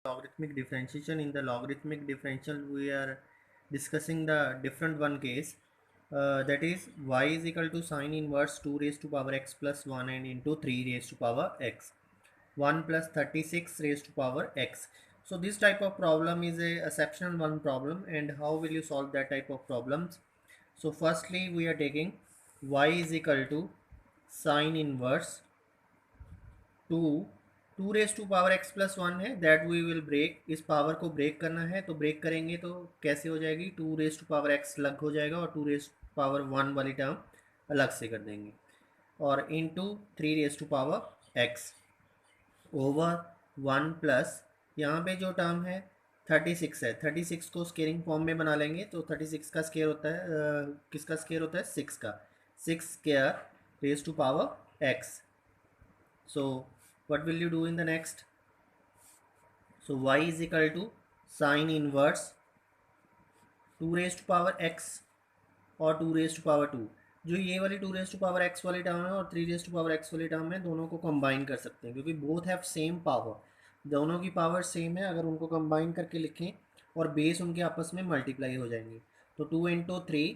Logarithmic differentiation. In the logarithmic differential we are discussing the different one case, that is y is equal to sine inverse 2 raised to power x plus 1 and into 3 raised to power x 1 plus 36 raised to power x. So this type of problem is a exceptional one problem, and how will you solve that type of problems? So firstly we are taking y is equal to sine inverse 2 2 raise to power x plus 1 है, that we will break, इस power को break करना है तो break करेंगे तो कैसे हो जाएगी, 2 रेज टू पावर x अलग हो जाएगा और 2 रेज टू पावर 1 वाली टर्म अलग से कर देंगे, और into 3 raise to power x over 1 plus यहाँ पे जो टर्म है 36 है, 36 को स्केयरिंग फॉर्म में बना लेंगे तो 36 का स्केयर होता है किसका स्केयर होता है 6 का, 6 square raise to power x. So what will you do in the next? So y is equal to sine inverse 2 raised to power x और 2 raised to power 2. जो ये वाली 2 raised to power x वाली term है और 3 raised to power x वाली term है, दोनों को कंबाइन कर सकते हैं क्योंकि बोथ हैव सेम पावर, दोनों की पावर सेम है. अगर उनको कंबाइन करके लिखें और बेस उनके आपस में मल्टीप्लाई हो जाएंगे तो 2 इंटू 3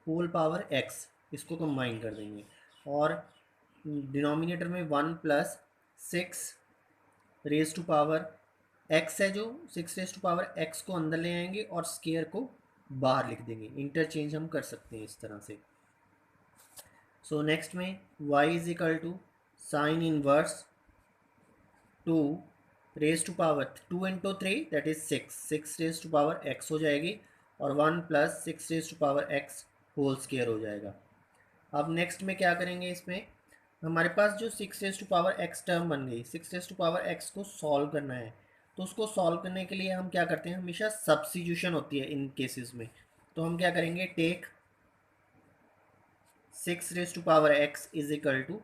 होल पावर x, इसको कंबाइन कर देंगे और डिनोमिनेटर में 1 plus 6 raise to power x है, जो 6 रेज टू पावर x को अंदर ले आएंगे और स्केयर को बाहर लिख देंगे. इंटरचेंज हम कर सकते हैं इस तरह से. सो नेक्स्ट में y is equal to sine inverse 2 raise to power 2 into 3 that is 6 raise to power x हो जाएगी और 1 plus 6 raise to power x whole square हो जाएगा. अब नेक्स्ट में क्या करेंगे, इसमें हमारे पास जो 6 raise to power x term बन गई, 6 रेज टू पावर x को सॉल्व करना है तो उसको सॉल्व करने के लिए हम क्या करते हैं, हमेशा सब्स्टिट्यूशन होती है इन केसेस में. तो हम क्या करेंगे, take 6 raise to power x is equal to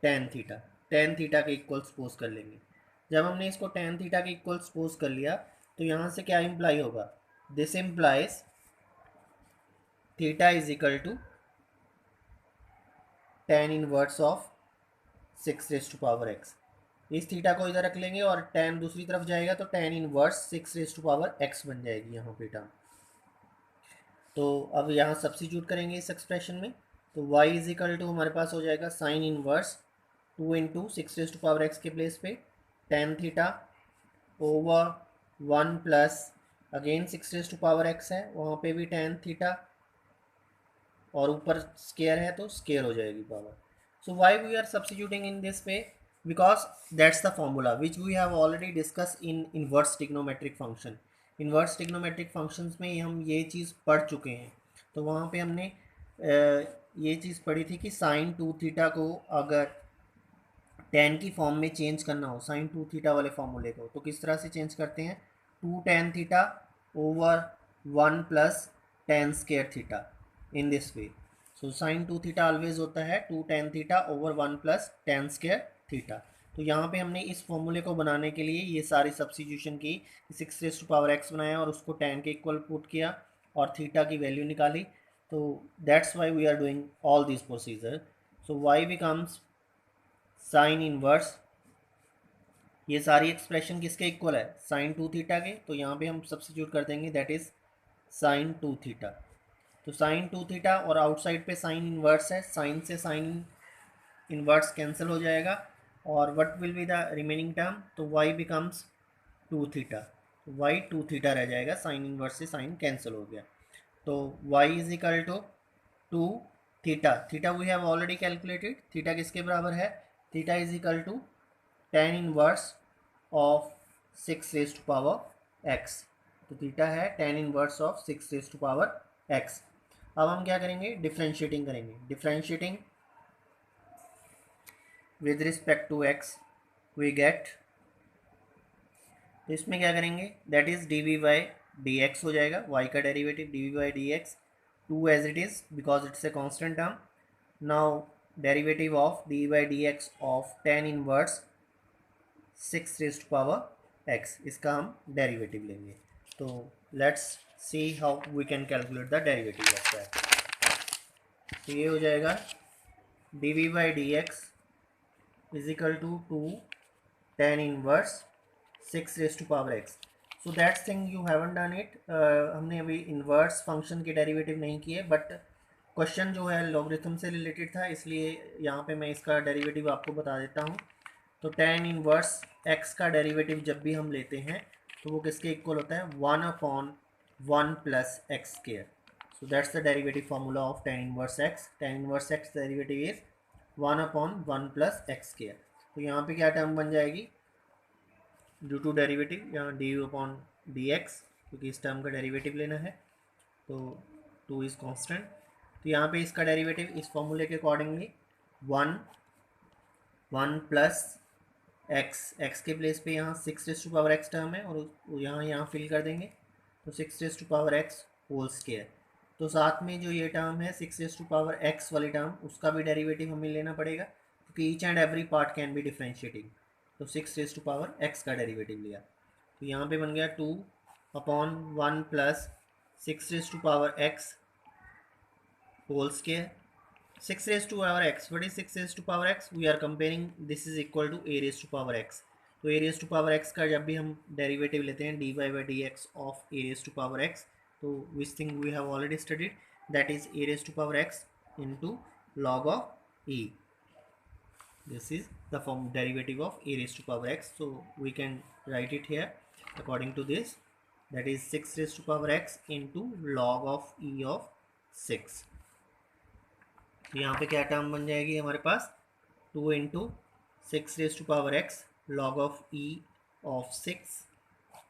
tan theta, tan theta के इक्वल सपोज कर लेंगे. जब हमने इसको टेन थीटा के इक्वल सपोज कर लिया तो यहाँ से क्या इम्प्लाई होगा, this implies theta is equal to tan inverse of 6 raise to power x. इस थीटा को इधर रख लेंगे और टेन दूसरी तरफ जाएगा तो tan inverse 6 raise to power x बन जाएगी यहाँ पे टर्म. तो अब यहाँ सब्स्टिट्यूट करेंगे इस एक्सप्रेशन में तो y इज इक्वल टू हमारे पास हो जाएगा sine inverse 2 into 6 raise to power x के प्लेस पे tan theta over 1 plus again 6 raise to power x है, वहाँ पे भी टेन थीटा और ऊपर स्केयर है तो स्केयर हो जाएगी power. So why we are substituting in this way? Because that's the formula which we have already discussed in inverse trigonometric function. Inverse trigonometric functions में हम ये चीज़ पढ़ चुके हैं. तो वहाँ पे हमने ये चीज़ पढ़ी थी कि साइन 2 थीटा को अगर टेन की फॉर्म में चेंज करना हो, साइन 2 थीटा वाले फॉर्मूले को, तो किस तरह से चेंज करते हैं, 2 ten theta over 1 plus tan square theta in this way. So sine 2 theta always होता है 2 ten theta over 1 plus tan square theta. तो यहाँ पे हमने इस फॉर्मूले को बनाने के लिए ये सारी सब्स्टिट्यूशन की, 6 रेज टू पावर x बनाया और उसको टेन के इक्वल पुट किया और थीटा की वैल्यू निकाली. तो that's why we are doing all this procedure. So y becomes sine inverse, ये सारी एक्सप्रेशन किसके इक्वल है, साइन 2 थीटा के, तो यहाँ पे हम सब्स्टिट्यूट कर देंगे दैट इज साइन 2 थीटा. तो साइन 2 थीटा और आउटसाइड पे साइन इनवर्स है, साइन से साइन इनवर्स कैंसिल हो जाएगा और what will be the remaining term, तो y becomes 2 theta, y 2 theta रह जाएगा, साइन इनवर्स से साइन कैंसिल हो गया. तो y is equal to 2 theta, theta we have already calculated, theta किसके बराबर है, theta is equal to tan inverse of 6 raise to power x. तो थीटा है tan inverse of 6 raise to power x. अब हम क्या करेंगे, डिफ्रेंशिएटिंग करेंगे, differentiating with respect to x we get, तो इसमें क्या करेंगे, that is d v by d x हो जाएगा, y का derivative d v by d x, 2 as it is because it's a constant term. Now derivative of d by d x of ten inverse 6 raise to power x, इसका हम derivative लेंगे. तो let's see how we can calculate the derivative of that. तो ये हो जाएगा d v by d x is equal to 2 tan inverse 6 raise to power x. So that's thing you haven't done it. हमने अभी inverse function के derivative नहीं किए, but question जो है लॉगरिथम से रिलेटेड था, इसलिए यहाँ पे मैं इसका डेरिवेटिव आपको बता देता हूँ. तो tan इनवर्स x का डेरिवेटिव जब भी हम लेते हैं तो वो किसके इक्वल होता है, 1/1 plus x square. So that's the derivative formula of tan inverse x. Tan inverse x derivative is 1/1 plus x square. तो यहाँ पे क्या टर्म बन जाएगी, ड्यू टू डेरिवेटिव यहाँ du/dx, क्योंकि इस टर्म का डेरिवेटिव लेना है, तो 2 इज कांस्टेंट. तो यहाँ पे इसका डेरिवेटिव इस फॉर्मूले के अकॉर्डिंगली 1 प्लस x के प्लेस पे यहाँ 6 raise to power x term है, और यहाँ फिल कर देंगे, तो 6 raise to power x whole square. तो साथ में जो ये टर्म है 6 रेज़ टू पावर x वाली टर्म, उसका भी डेरिवेटिव हमें लेना पड़ेगा, क्योंकि each and every part can be differentiating. तो 6 रेज़ टू पावर x का डेरिवेटिव लिया, तो यहाँ पे बन गया 2/1 plus 6 raise to power x whole square. 6 raised to power x. What is 6 raised to power x? We are comparing this is equal to a raised to power x. तो a raised to power x का जब भी हम derivative लेते हैं dy by dx of a raised to power x, तो which thing we have already studied, that is a raised to power x into log of e. This is the form derivative of a raised to power x. So we can write it here according to this, that is 6 raised to power x into log of e of 6. तो यहाँ पे क्या term बन जाएगी हमारे पास, 2 into 6 raise to power x log of e of 6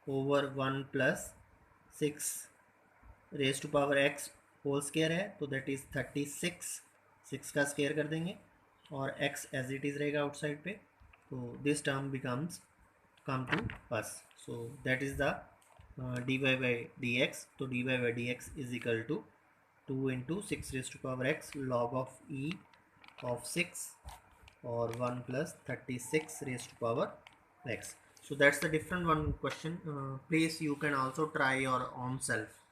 over 1 plus 6 raise to power x whole square है, तो दैट इज़ 36. 6 का स्केयर कर देंगे और x एज इट इज़ रहेगा आउटसाइड पे, तो this term becomes come to us. So that is the dy by dx. तो dy by dx is equal to 2 into 6 raised to power x log of e of 6 or 1 plus 36 raised to power x. So that's the different one question. Please you can also try your own self.